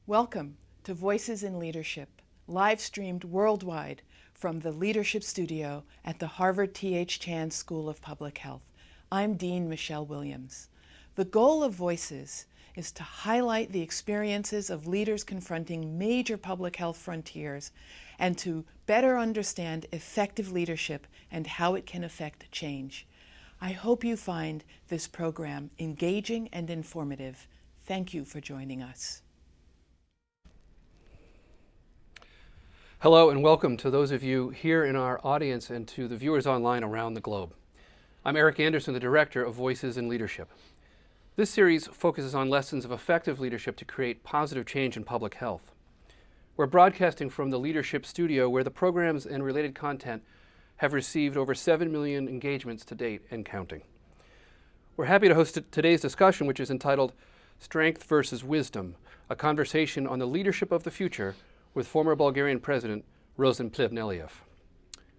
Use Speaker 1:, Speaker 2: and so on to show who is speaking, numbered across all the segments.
Speaker 1: Welcome to Voices in Leadership, live streamed worldwide from the Leadership Studio at the Harvard T.H. Chan School of Public Health. I'm Dean Michelle Williams. The goal of Voices is to highlight the experiences of leaders confronting major public health frontiers and to better understand effective leadership and how it can affect change. I hope you find this program engaging and informative. Thank you for joining us.
Speaker 2: Hello and welcome to those of you here in our audience and to the viewers online around the globe. I'm Eric Anderson, the Director of Voices in Leadership. This series focuses on lessons of effective leadership to create positive change in public health. We're broadcasting from the Leadership Studio, where the programs and related content have received over 7 million engagements to date and counting. We're happy to host today's discussion, which is entitled Strength versus Wisdom, a conversation on the leadership of the future with former Bulgarian President Rosen Plevneliev.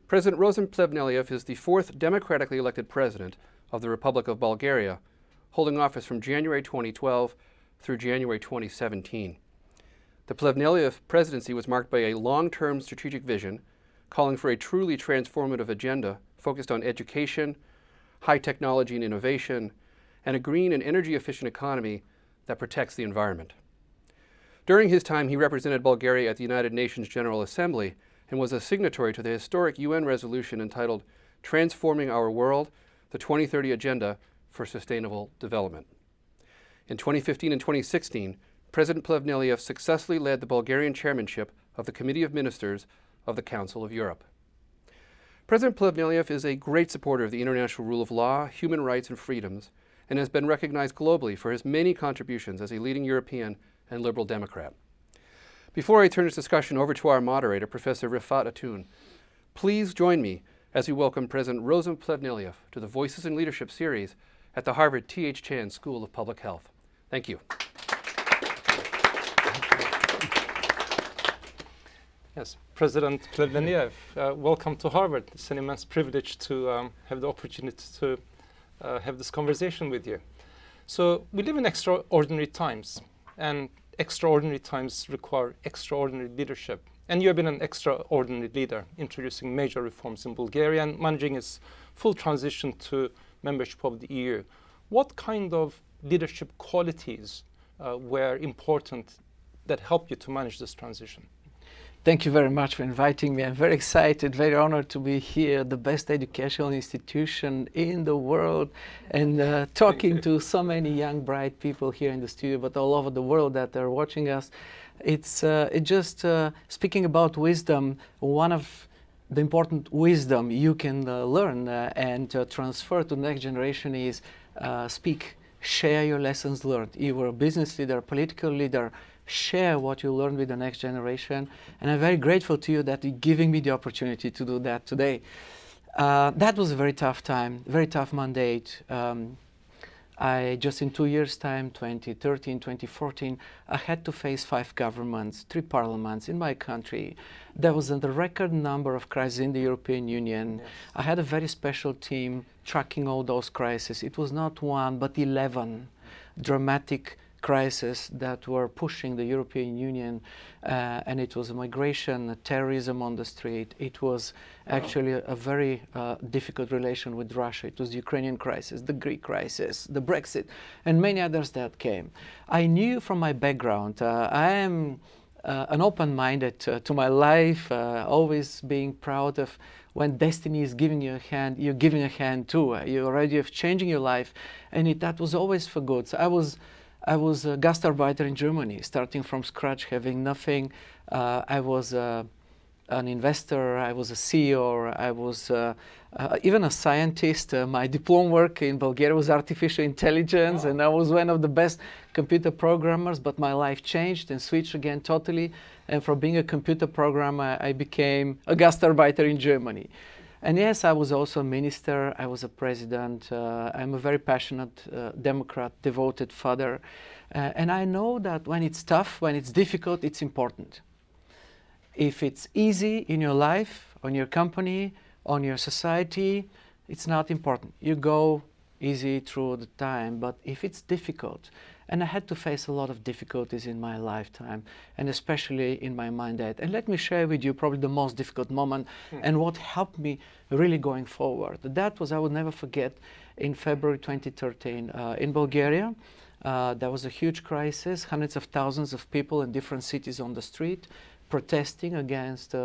Speaker 2: President Rosen Plevneliev is the fourth democratically elected president of the Republic of Bulgaria, holding office from January 2012 through January 2017. The Plevneliev presidency was marked by a long-term strategic vision calling for a truly transformative agenda focused on education, high technology and innovation, and a green and energy-efficient economy that protects the environment. During his time, he represented Bulgaria at the United Nations General Assembly and was a signatory to the historic UN resolution entitled Transforming Our World, the 2030 Agenda for Sustainable Development. In 2015 and 2016, President Plevneliev successfully led the Bulgarian chairmanship of the Committee of Ministers of the Council of Europe. President Plevneliev is a great supporter of the international rule of law, human rights, and freedoms, and has been recognized globally for his many contributions as a leading European and liberal Democrat. Before I turn this discussion over to our moderator, Professor Rifat Atun, please join me as we welcome President Rosen Plevneliev to the Voices in Leadership series at the Harvard T.H. Chan School of Public Health. Thank you.
Speaker 3: Yes, President Plevneliev, welcome to Harvard. It's an immense privilege to have the opportunity to have this conversation with you. So we live in extraordinary times, and extraordinary times require extraordinary leadership. And you have been an extraordinary leader, introducing major reforms in Bulgaria and managing its full transition to membership of the EU. What kind of leadership qualities were important that helped you to manage this transition?
Speaker 4: Thank you very much for inviting me. I'm very excited, very honored to be here, the best educational institution in the world, and talking to so many young, bright people here in the studio, but all over the world that are watching us. It's just speaking about wisdom. One of the important wisdom you can learn and transfer to the next generation is share your lessons learned. You were a business leader, political leader. Share what you learned with the next generation. And I'm very grateful to you that you're giving me the opportunity to do that today. That was a very tough time, very tough mandate. I just in 2 years' time, 2013, 2014, I had to face 5 governments, 3 parliaments in my country. There was a record number of crises in the European Union. Yes. I had a very special team tracking all those crises. It was not 1, but 11 dramatic crises that were pushing the European Union, and it was migration, terrorism on the street. It was actually a very difficult relation with Russia. It was the Ukrainian crisis, the Greek crisis, the Brexit, and many others that came. I knew from my background, I am an open-minded to my life, always being proud of when destiny is giving you a hand, you're giving a hand too. You're already changing your life, and that was always for good. So I was a Gastarbeiter in Germany, starting from scratch, having nothing. I was an investor, I was a CEO, I was even a scientist. My diploma work in Bulgaria was artificial intelligence, and I was one of the best computer programmers, but my life changed and switched again totally. And from being a computer programmer, I became a Gastarbeiter in Germany. And yes, I was also a minister, I was a president, I'm a very passionate Democrat, devoted father. And I know that when it's tough, when it's difficult, it's important. If it's easy in your life, on your company, on your society, it's not important. You go easy through the time, but if it's difficult And I had to face a lot of difficulties in my lifetime, and especially in my mandate. And let me share with you probably the most difficult moment and what helped me really going forward. That was, I will never forget, in February 2013 in Bulgaria. There was a huge crisis, hundreds of thousands of people in different cities on the street protesting against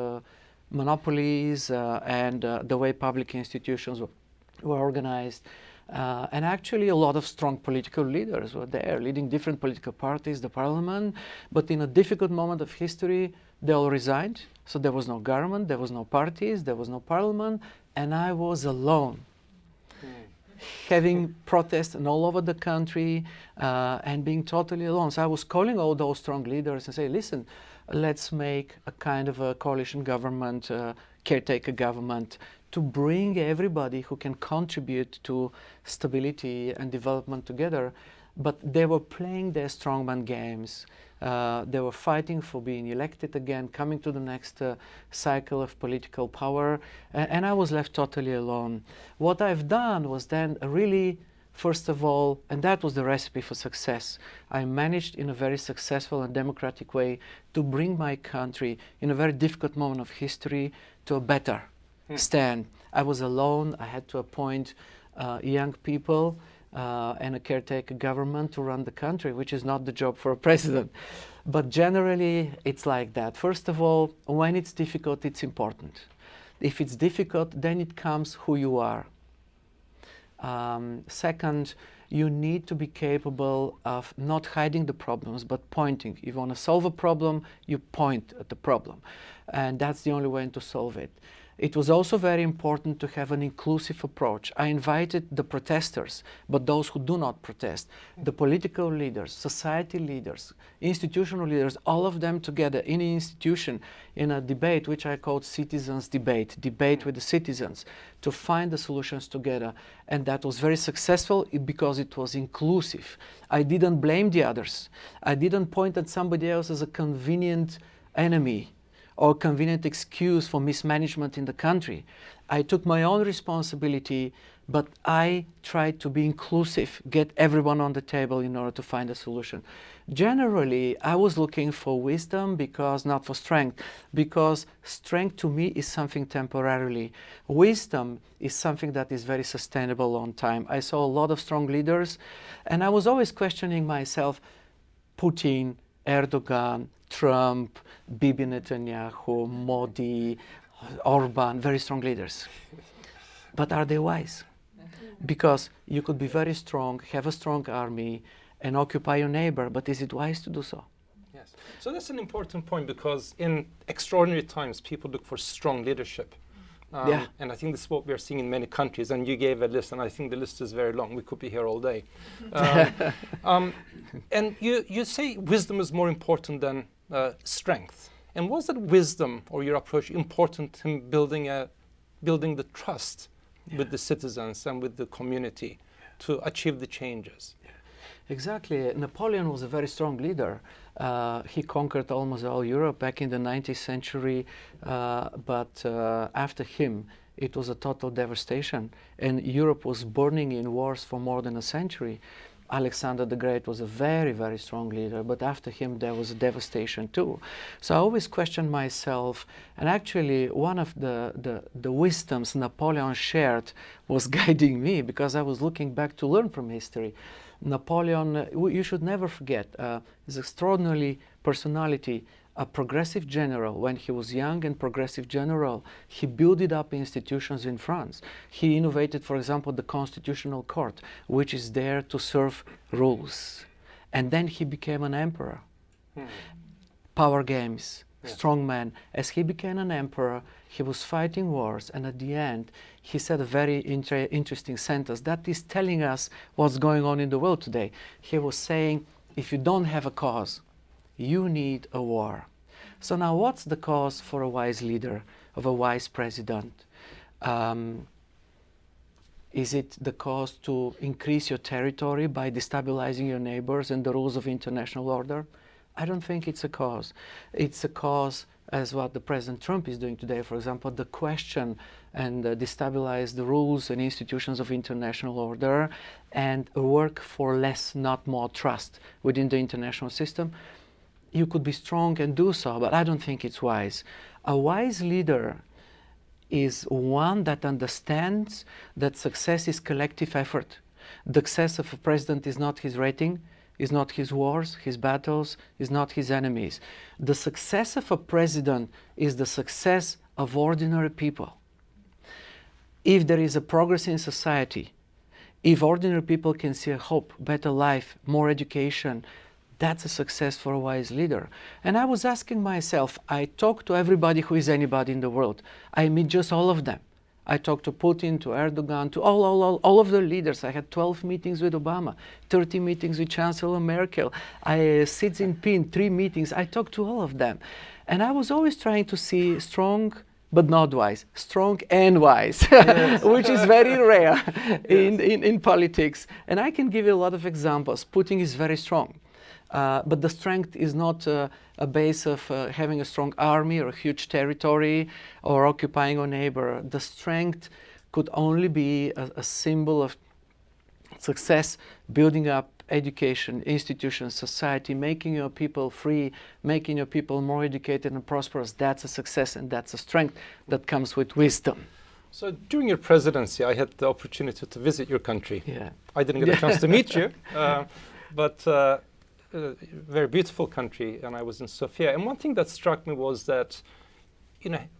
Speaker 4: monopolies and the way public institutions were organized. And actually a lot of strong political leaders were there, leading different political parties, the parliament. But in a difficult moment of history, they all resigned. So there was no government, there was no parties, there was no parliament, and I was alone. Having protests all over the country and being totally alone. So I was calling all those strong leaders and say, listen, let's make a kind of a coalition government, caretaker government, to bring everybody who can contribute to stability and development together. But they were playing their strongman games. They were fighting for being elected again, coming to the next cycle of political power, and I was left totally alone. What I've done was then really, first of all, and that was the recipe for success, I managed in a very successful and democratic way to bring my country in a very difficult moment of history to a better stand. I was alone. I had to appoint young people and a caretaker government to run the country, which is not the job for a president. But generally, it's like that. First of all, when it's difficult, it's important. If it's difficult, then it comes who you are. Second, you need to be capable of not hiding the problems, but pointing. If you want to solve a problem, you point at the problem. And that's the only way to solve it. It was also very important to have an inclusive approach. I invited the protesters, but those who do not protest, the political leaders, society leaders, institutional leaders, all of them together in an institution, in a debate, which I called citizens' debate, debate with the citizens, to find the solutions together. And that was very successful because it was inclusive. I didn't blame the others. I didn't point at somebody else as a convenient enemy or convenient excuse for mismanagement in the country. I took my own responsibility, but I tried to be inclusive, get everyone on the table in order to find a solution. Generally, I was looking for wisdom, because not for strength, because strength to me is something temporarily. Wisdom is something that is very sustainable long time. I saw a lot of strong leaders, and I was always questioning myself, Putin, Erdogan, Trump, Bibi Netanyahu, Modi, Orban, very strong leaders. But are they wise? Because you could be very strong, have a strong army, and occupy your neighbor, but is it wise to do so?
Speaker 3: Yes. So that's an important point, because in extraordinary times, people look for strong leadership. And I think this is what we are seeing in many countries. And you gave a list, and I think the list is very long. We could be here all day. And you say wisdom is more important than strength. And was that wisdom or your approach important in building the trust with the citizens and with the community to achieve the changes?
Speaker 4: Exactly. Napoleon was a very strong leader. He conquered almost all Europe back in the 19th century, but after him, it was a total devastation. And Europe was burning in wars for more than a century. Alexander the Great was a very, very strong leader, but after him there was a devastation too. So I always questioned myself, and actually one of the wisdoms Napoleon shared was guiding me, because I was looking back to learn from history. Napoleon, you should never forget, his extraordinary personality, a progressive general. When he was young and progressive general, he built up institutions in France. He innovated, for example, the Constitutional Court, which is there to serve rules. And then he became an emperor. Power games, strong man. As he became an emperor, he was fighting wars, and at the end, he said a very interesting sentence that is telling us what's going on in the world today. He was saying, if you don't have a cause, you need a war. So now what's the cause for a wise leader, of a wise president? Is it the cause to increase your territory by destabilizing your neighbors and the rules of international order? I don't think it's a cause. It's a cause as what the President Trump is doing today, for example, the question and destabilize the rules and institutions of international order and work for less, not more trust within the international system, you could be strong and do so, but I don't think it's wise. A wise leader is one that understands that success is collective effort. The success of a president is not his rating, is not his wars, his battles, is not his enemies. The success of a president is the success of ordinary people. If there is a progress in society, if ordinary people can see a hope, better life, more education, that's a success for a wise leader. And I was asking myself, I talk to everybody who is anybody in the world. I meet just all of them. I talked to Putin, to Erdogan, to all of the leaders. I had 12 meetings with Obama, 30 meetings with Chancellor Merkel, Xi Jinping, 3 meetings. I talked to all of them. And I was always trying to see strong but not wise, strong and wise, yes. Which is very rare in politics. And I can give you a lot of examples. Putin is very strong. But the strength is not a base of having a strong army or a huge territory or occupying a neighbor. The strength could only be a symbol of success, building up education, institutions, society, making your people free, making your people more educated and prosperous. That's a success, and that's a strength that comes with wisdom.
Speaker 3: So during your presidency, I had the opportunity to visit your country.
Speaker 4: Yeah.
Speaker 3: I didn't get a chance to meet you, but very beautiful country, and I was in Sofia. And one thing that struck me was that,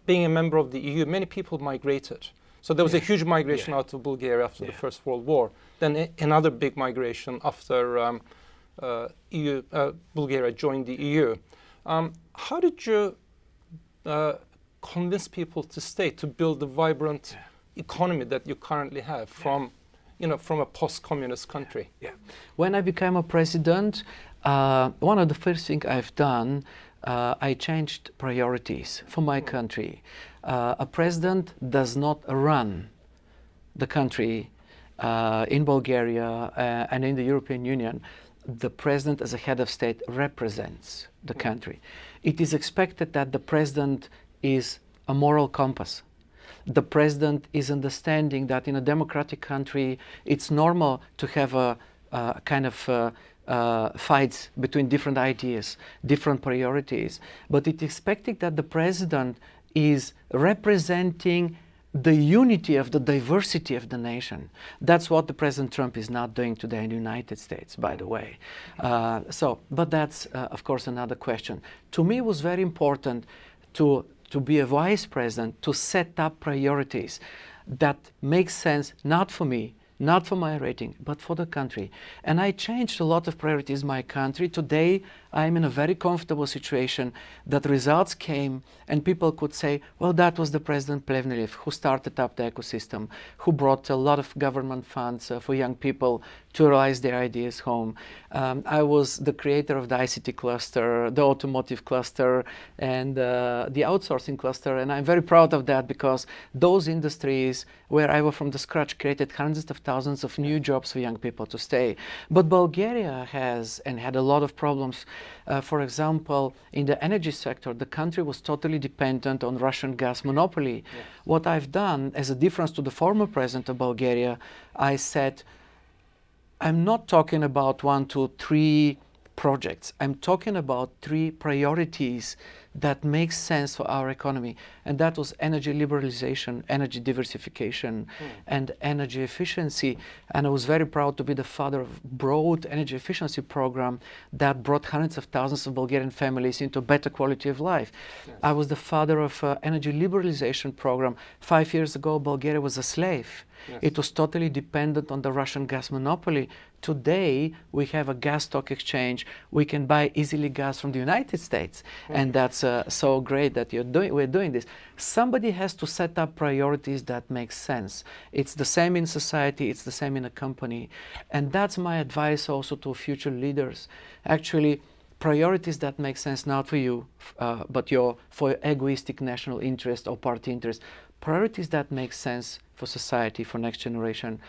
Speaker 3: being a member of the EU, many people migrated. So there was a huge migration out of Bulgaria after the First World War. Then another big migration after Bulgaria joined the EU. How did you convince people to stay, to build the vibrant economy that you currently have from a post-communist country?
Speaker 4: When I became a president, one of the first things I've done, I changed priorities for my country. A president does not run the country in Bulgaria and in the European Union. The president, as a head of state, represents the country. It is expected that the president is a moral compass. The president is understanding that in a democratic country, it's normal to have a kind of fights between different ideas, different priorities. But it's expected that the president is representing the unity of the diversity of the nation. That's what the President Trump is not doing today in the United States, by the way. But that's, of course, another question. To me, it was very important to be a vice president, to set up priorities that make sense, not for me, not for my rating, but for the country. And I changed a lot of priorities in my country. Today, I'm in a very comfortable situation that results came and people could say, well, that was the President Plevneliev who started up the ecosystem, who brought a lot of government funds for young people to realize their ideas home. I was the creator of the ICT cluster, the automotive cluster, and the outsourcing cluster. And I'm very proud of that because those industries where I was from the scratch created hundreds of thousands of new jobs for young people to stay. But Bulgaria has and had a lot of problems. For example, in the energy sector, the country was totally dependent on Russian gas monopoly. Yes. What I've done, as a difference to the former president of Bulgaria, I said, I'm not talking about 1, 2, 3 projects. I'm talking about 3 priorities that make sense for our economy. And that was energy liberalization, energy diversification, and energy efficiency. And I was very proud to be the father of a broad energy efficiency program that brought hundreds of thousands of Bulgarian families into better quality of life. Yes. I was the father of an energy liberalization program. 5 years ago, Bulgaria was a slave. Yes. It was totally dependent on the Russian gas monopoly. Today, we have a gas stock exchange. We can buy easily gas from the United States. And that's so great that we're doing this. Somebody has to set up priorities that make sense. It's the same in society. It's the same in a company. And that's my advice also to future leaders. Actually, priorities that make sense not for you, but for your egoistic national interest or party interest. Priorities that make sense for society, for next generation,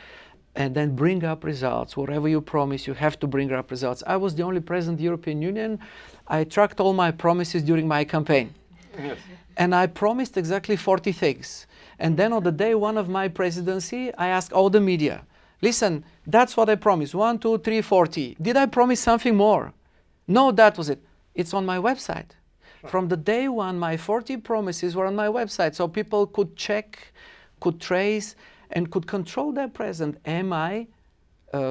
Speaker 4: and then bring up results. Whatever you promise, you have to bring up results. I was the only president of the European Union. I tracked all my promises during my campaign.
Speaker 3: Yes.
Speaker 4: And I promised exactly 40 things. And then on the day one of my presidency, I asked all the media, listen, that's what I promised, 1, 2, 3, 40. Did I promise something more? No, that was it. It's on my website. From the day one, my 40 promises were on my website, so people could check, could trace, and could control their present. Am I,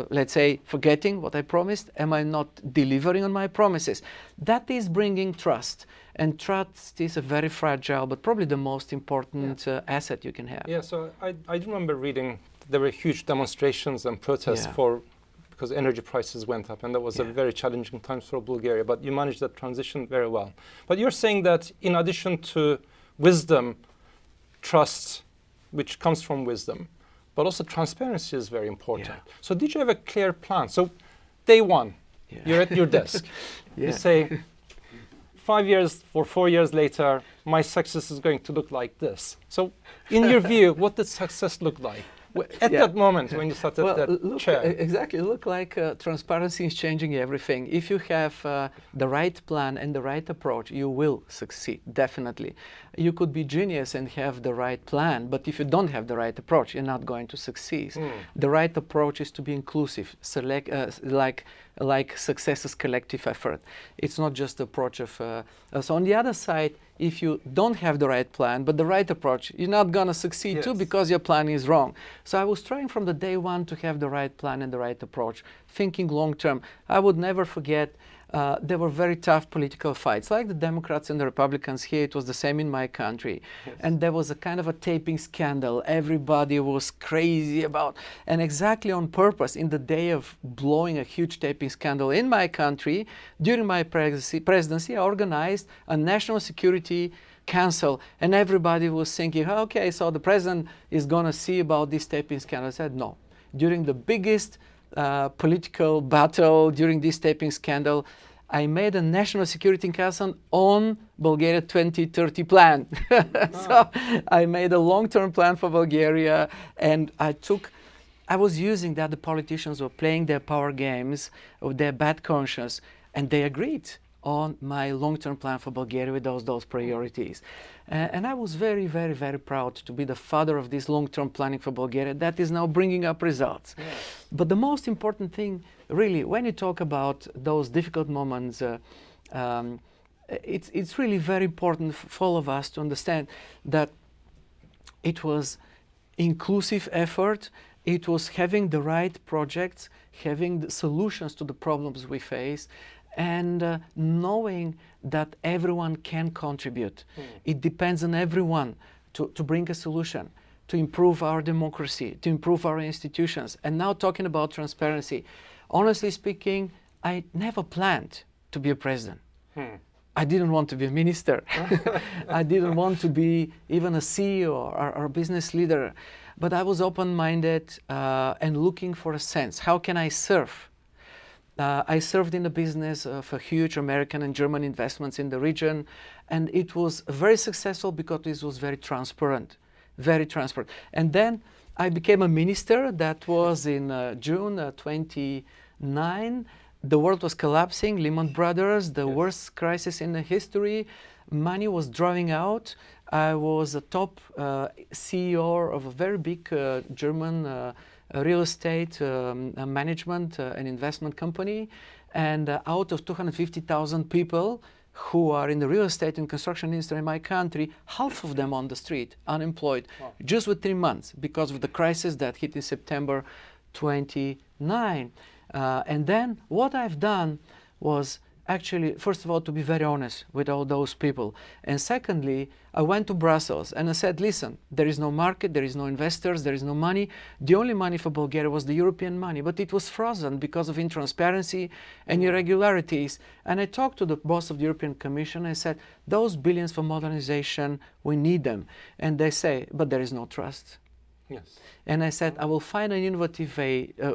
Speaker 4: let's say, forgetting what I promised? Am I not delivering on my promises? That is bringing trust. And trust is a very fragile, but probably the most important asset you can have.
Speaker 3: Yeah, so I remember reading there were huge demonstrations and protests
Speaker 4: Yeah.
Speaker 3: because energy prices went up, and that was a very challenging time for Bulgaria, but you managed that transition very well. But you're saying that in addition to wisdom, trust, which comes from wisdom, but also transparency is very important.
Speaker 4: Yeah.
Speaker 3: So did you have a clear plan? So day one, you're at your desk.
Speaker 4: Yeah.
Speaker 3: You say, 5 years or 4 years later, my success is going to look like this. So in your view, what did success look like? At that moment when you sat at that
Speaker 4: look,
Speaker 3: chair.
Speaker 4: Exactly. Look like transparency is changing everything. If you have the right plan and the right approach, you will succeed, definitely. You could be genius and have the right plan, but if you don't have the right approach, you're not going to succeed. The right approach is to be inclusive, select, like success is collective effort. It's not just the approach of... so on the other side, if you don't have the right plan, but the right approach, you're not going to succeed too because your plan is wrong. So I was trying from the day one to have the right plan and the right approach, thinking long term. I would never forget there were very tough political fights, like the Democrats and the Republicans here. It was the same in my country. And there was a kind of a taping scandal. Everybody was crazy about, and exactly on purpose, in the day of blowing a huge taping scandal in my country, during my presidency, I organized a national security council, and everybody was thinking, okay, so the president is going to see about this taping scandal. I said, no. During the biggest political battle, during this taping scandal, I made a national security council on Bulgaria 2030 plan. So I made a long-term plan for Bulgaria, and I was using that the politicians were playing their power games of their bad conscience, and they agreed on my long-term plan for Bulgaria with those priorities. And I was very, very, very proud to be the father of this long-term planning for Bulgaria that is now bringing up results. Yeah. But the most important thing, really, when you talk about those difficult moments, it's really very important for all of us to understand that it was inclusive effort, it was having the right projects, having the solutions to the problems we face, and knowing that everyone can contribute. It depends on everyone to bring a solution, to improve our democracy, to improve our institutions. And now talking about transparency, honestly speaking, I never planned to be a president. I didn't want to be a minister. I didn't want to be even a CEO or a business leader. But I was open-minded and looking for a sense. How can I serve? I served in the business for huge American and German investments in the region, and it was very successful because it was very transparent, very transparent. And then I became a minister. That was in June 29. The world was collapsing, Lehman Brothers, the worst crisis in the history. Money was drawing out. I was a top CEO of a very big German real estate management and investment company, and out of 250,000 people who are in the real estate and construction industry in my country, half of them on the street, unemployed, just with 3 months because of the crisis that hit in September 29. And then what I've done was actually, first of all, to be very honest with all those people. And secondly, I went to Brussels and I said, listen, there is no market, there is no investors, there is no money. The only money for Bulgaria was the European money, but it was frozen because of intransparency and irregularities. And I talked to the boss of the European Commission. I said, those billions for modernization, we need them. And they say, but there is no trust.
Speaker 3: Yes.
Speaker 4: And I said, I will find an innovative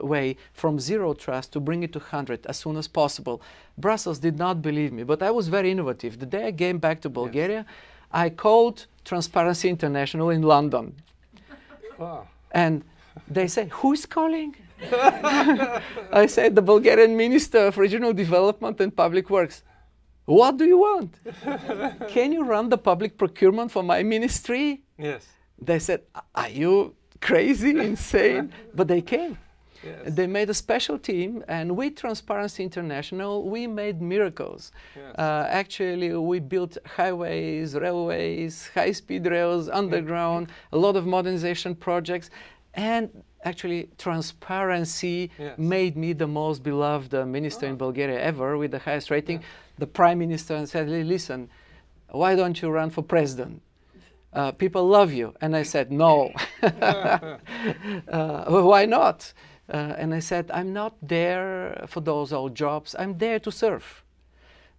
Speaker 4: way from zero trust to bring it to 100 as soon as possible. Brussels did not believe me, but I was very innovative. The day I came back to Bulgaria, I called Transparency International in London.
Speaker 3: Wow.
Speaker 4: And they say, who is calling? I said, the Bulgarian Minister of Regional Development and Public Works. what do you want? Can you run the public procurement for my ministry?
Speaker 3: Yes.
Speaker 4: They said, are you crazy, insane? But they came.
Speaker 3: Yes.
Speaker 4: They made a special team, and with Transparency International, we made miracles.
Speaker 3: Yes.
Speaker 4: Actually, we built highways, railways, high-speed rails, underground, a lot of modernization projects, and actually, transparency
Speaker 3: Yes.
Speaker 4: made me the most beloved minister in Bulgaria ever, with the highest rating. The prime minister said, listen, why don't you run for president? People love you. And I said, no. Well, why not? And I said, I'm not there for those old jobs. I'm there to serve.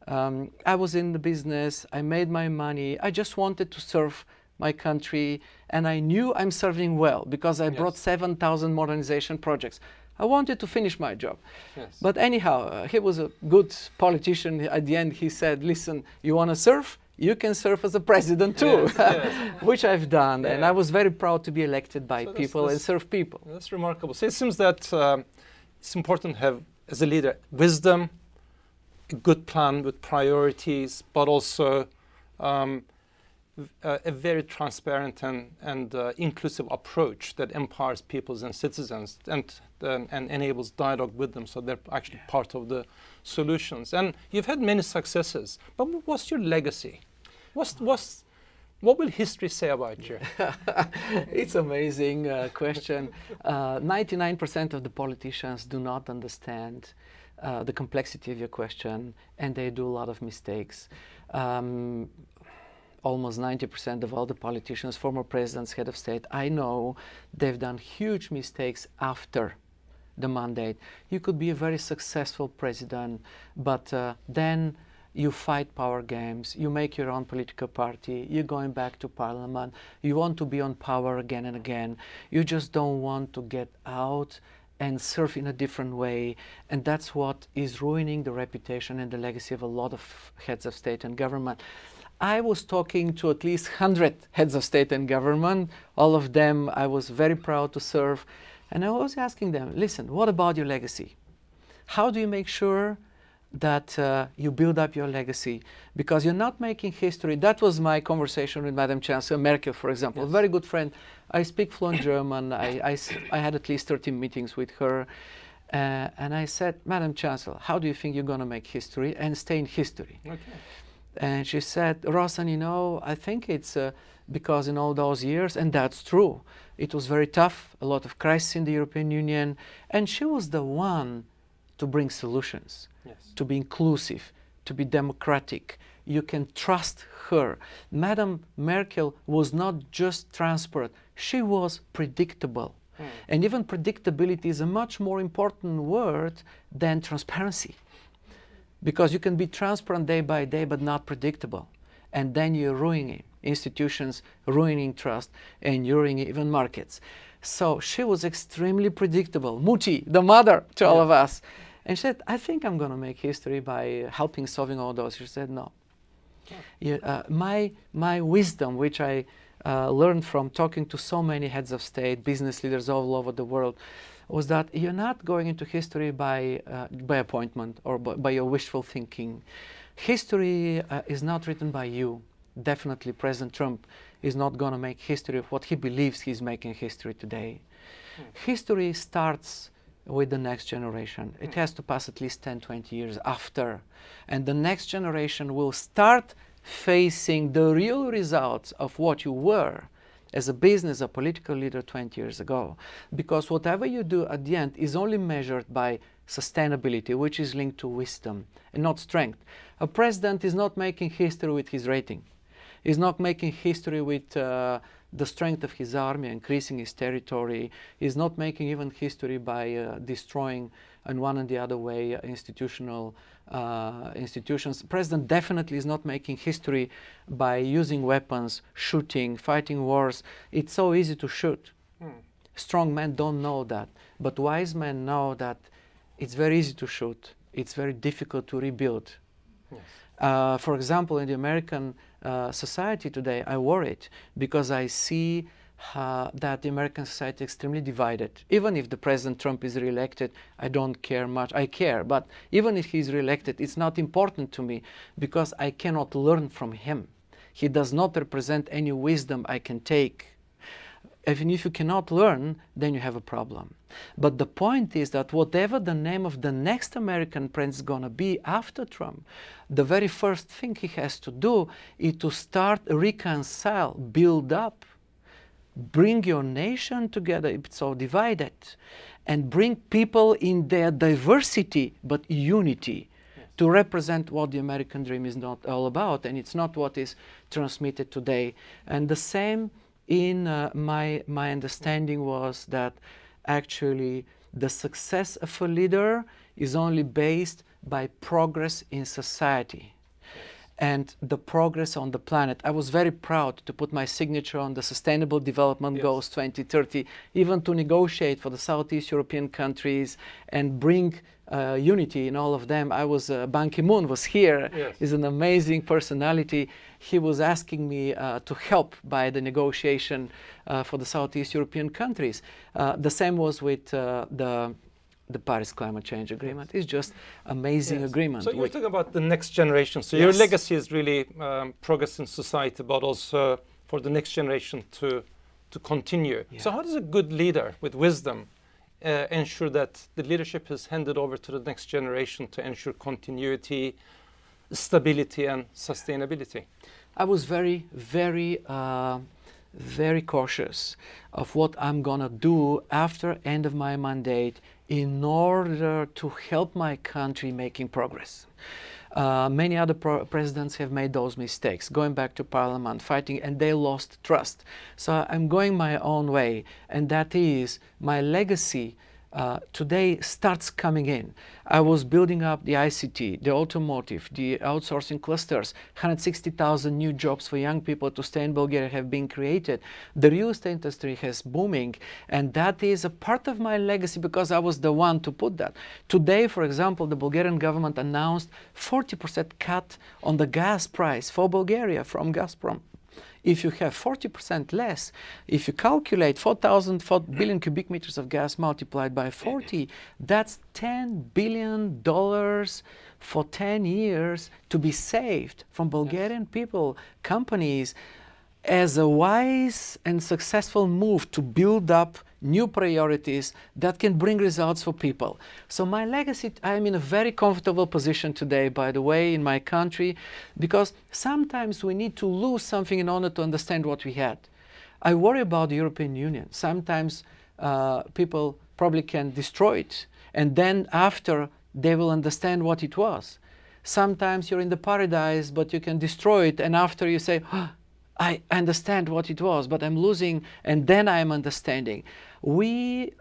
Speaker 4: I was in the business. I made my money. I just wanted to serve my country. And I knew I'm serving well because I brought 7,000 modernization projects. I wanted to finish my job.
Speaker 3: Yes.
Speaker 4: But anyhow, he was a good politician. At the end, he said, listen, you want to serve? You can serve as a president too,
Speaker 3: Yes, yes.
Speaker 4: which I've done.
Speaker 3: Yeah.
Speaker 4: And I was very proud to be elected by
Speaker 3: So
Speaker 4: people and serve people.
Speaker 3: That's remarkable. So it seems that it's important to have, as a leader, wisdom, a good plan with priorities, but also a very transparent and inclusive approach that empowers peoples and citizens and enables dialogue with them, so they're actually part of the solutions. And you've had many successes, but what's your legacy? What will history say about you?
Speaker 4: It's amazing question. 99% of the politicians do not understand the complexity of your question, and they do a lot of mistakes. Almost 90% of all the politicians, former presidents, head of state, I know they've done huge mistakes after the mandate. You could be a very successful president, but then you fight power games, you make your own political party, you're going back to parliament, you want to be on power again and again, you just don't want to get out and serve in a different way, and that's what is ruining the reputation and the legacy of a lot of heads of state and government. I was talking to at least 100 heads of state and government. All of them I was very proud to serve. And I was asking them, listen, what about your legacy? How do you make sure that you build up your legacy? Because you're not making history. That was my conversation with Madam Chancellor Merkel, for example, a very good friend. I speak fluent German. I had at least 13 meetings with her. And I said, Madam Chancellor, how do you think you're going to make history and stay in history?
Speaker 3: Okay.
Speaker 4: And she said, Rosen, you know, I think it's because in all those years, and that's true, it was very tough, a lot of crisis in the European Union, and she was the one to bring solutions, to be inclusive, to be democratic. You can trust her. Madam Merkel was not just transparent, she was predictable. And even predictability is a much more important word than transparency. Because you can be transparent day by day, but not predictable. And then you're ruining institutions, ruining trust, and you're ruining even markets. So she was extremely predictable. Muti, the mother to all of us. And she said, I think I'm going to make history by helping solving all those. She said, no. My wisdom, which I learned from talking to so many heads of state, business leaders all over the world, was that you're not going into history by appointment or by your wishful thinking. History is not written by you. Definitely President Trump is not going to make history of what he believes he's making history today. History starts with the next generation. It has to pass at least 10, 20 years after. And the next generation will start facing the real results of what you were as a business, a political leader 20 years ago. Because whatever you do at the end is only measured by sustainability, which is linked to wisdom and not strength. A president is not making history with his rating. He's not making history with the strength of his army, increasing his territory. He's not making even history by destroying in one and the other way institutions. President definitely is not making history by using weapons, shooting, fighting wars. It's so easy to shoot. Strong men don't know that, but wise men know that it's very easy to shoot. It's very difficult to rebuild. Yes. For example, in the American society today, I worried because I see that the American society is extremely divided. Even if the President Trump is re-elected, I don't care much. I care, but even if he's re-elected, it's not important to me because I cannot learn from him. He does not represent any wisdom I can take. Even if you cannot learn, then you have a problem. But the point is that whatever the name of the next American president is going to be after Trump, the very first thing he has to do is to start reconcile, build up, bring your nation together, it's so divided, and bring people in their diversity but unity to represent what the American dream is not all about, and it's not what is transmitted today. And the same in my understanding was that actually the success of a leader is only based by progress in society and the progress on the planet. I was very proud to put my signature on the Sustainable Development Goals 2030, even to negotiate for the Southeast European countries and bring unity in all of them. I was, Ban Ki-moon was here.
Speaker 3: Yes.
Speaker 4: He's an amazing personality. He was asking me to help by the negotiation for the Southeast European countries. The same was with the Paris Climate Change Agreement. It's just amazing agreement.
Speaker 3: So you're talking about the next generation. So your legacy is really progress in society, but also for the next generation to continue.
Speaker 4: Yeah.
Speaker 3: So how does a good leader with wisdom ensure that the leadership is handed over to the next generation to ensure continuity, stability, and sustainability?
Speaker 4: I was very, very, very cautious of what I'm gonna do after end of my mandate in order to help my country making progress. Many other presidents have made those mistakes, going back to parliament, fighting, and they lost trust. So I'm going my own way, and that is my legacy today starts coming in. I was building up the ICT, the automotive, the outsourcing clusters. 160,000 new jobs for young people to stay in Bulgaria have been created. The real estate industry has booming, and that is a part of my legacy because I was the one to put that. Today, for example, the Bulgarian government announced 40% cut on the gas price for Bulgaria from Gazprom. If you have 40% less, if you calculate 4 billion cubic meters of gas multiplied by 40, that's $10 billion for 10 years to be saved from Bulgarian people, companies, as a wise and successful move to build up new priorities that can bring results for people. So my legacy, I'm in a very comfortable position today, by the way, in my country, because sometimes we need to lose something in order to understand what we had. I worry about the European Union. Sometimes people probably can destroy it, and then after they will understand what it was. Sometimes you're in the paradise, but you can destroy it, and after you say, oh, I understand what it was, but I'm losing, and then I'm understanding. We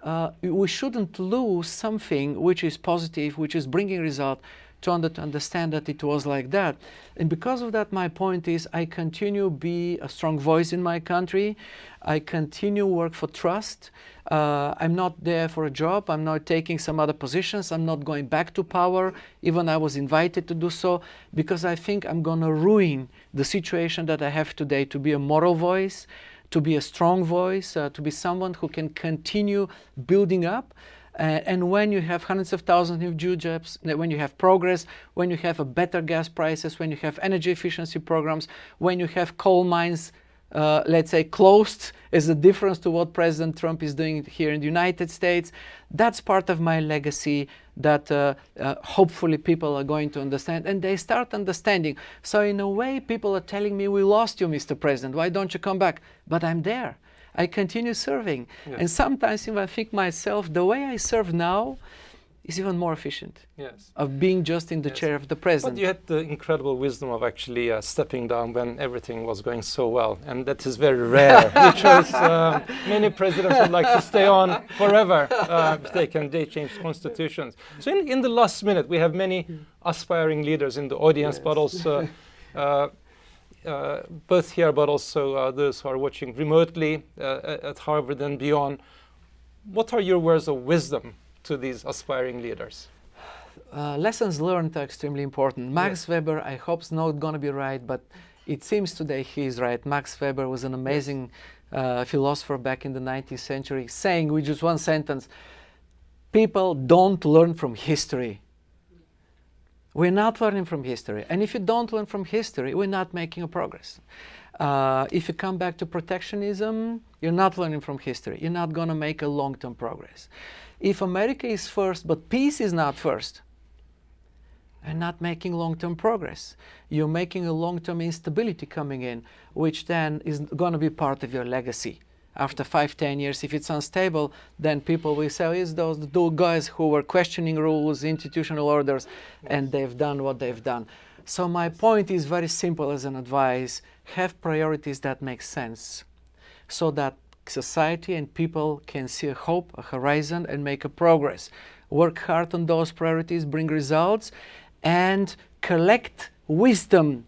Speaker 4: shouldn't lose something which is positive, which is bringing result, to understand that it was like that. And because of that, my point is I continue be a strong voice in my country. I continue work for trust. I'm not there for a job. I'm not taking some other positions. I'm not going back to power, even I was invited to do so, because I think I'm going to ruin the situation that I have today to be a moral voice, to be a strong voice, to be someone who can continue building up. And when you have hundreds of thousands of new jobs, when you have progress, when you have a better gas prices, when you have energy efficiency programs, when you have coal mines, let's say, closed, as a difference to what President Trump is doing here in the United States, that's part of my legacy that hopefully people are going to understand, and they start understanding. So in a way, people are telling me, we lost you, Mr. President, why don't you come back? But I'm there. I continue serving.
Speaker 3: Yes.
Speaker 4: And sometimes if I think myself, the way I serve now is even more efficient of being just in the chair of the president.
Speaker 3: But you had the incredible wisdom of actually stepping down when everything was going so well, and that is very rare. Because many presidents would like to stay on forever if they change constitutions. So in the last minute, we have many aspiring leaders in the audience, but also both here, but also those who are watching remotely at Harvard and beyond. What are your words of wisdom to these aspiring leaders?
Speaker 4: Lessons learned are extremely important. Max Weber, I hope, is not going to be right, but it seems today he is right. Max Weber was an amazing philosopher back in the 19th century, saying with just one sentence, people don't learn from history. We're not learning from history. And if you don't learn from history, we're not making a progress. If you come back to protectionism, you're not learning from history. You're not going to make a long-term progress. If America is first, but peace is not first, you're not making long-term progress. You're making a long-term instability coming in, which then is going to be part of your legacy. After 5-10 years, if it's unstable, then people will say, it's those two guys who were questioning rules, institutional orders, and they've done what they've done. So my point is very simple as an advice. Have priorities that make sense so that society and people can see a hope, a horizon, and make a progress. Work hard on those priorities, bring results, and collect wisdom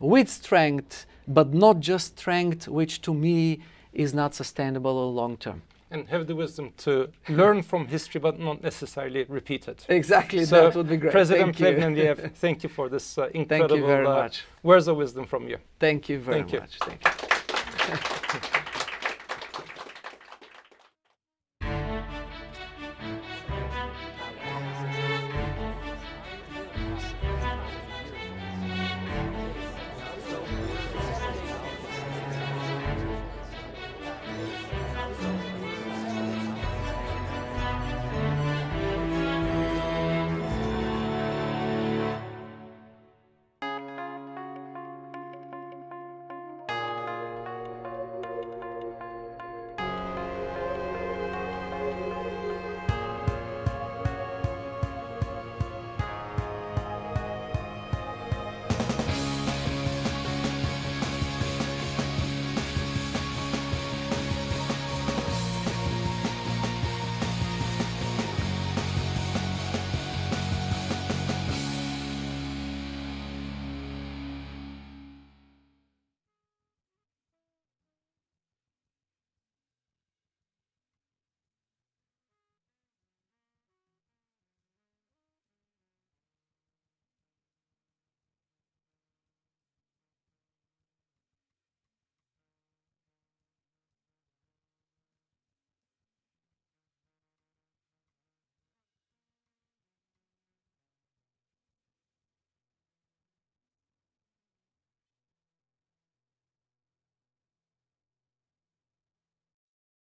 Speaker 4: with strength, but not just strength, which to me is not sustainable or long term.
Speaker 3: And have the wisdom to learn from history, but not necessarily repeat it.
Speaker 4: Exactly,
Speaker 3: So,
Speaker 4: that would be great.
Speaker 3: President
Speaker 4: Thank you.
Speaker 3: Plevneliev, thank you for this incredible
Speaker 4: Thank you very much.
Speaker 3: words of wisdom from you.
Speaker 4: Thank you very
Speaker 3: Thank you.
Speaker 4: much. Thank you.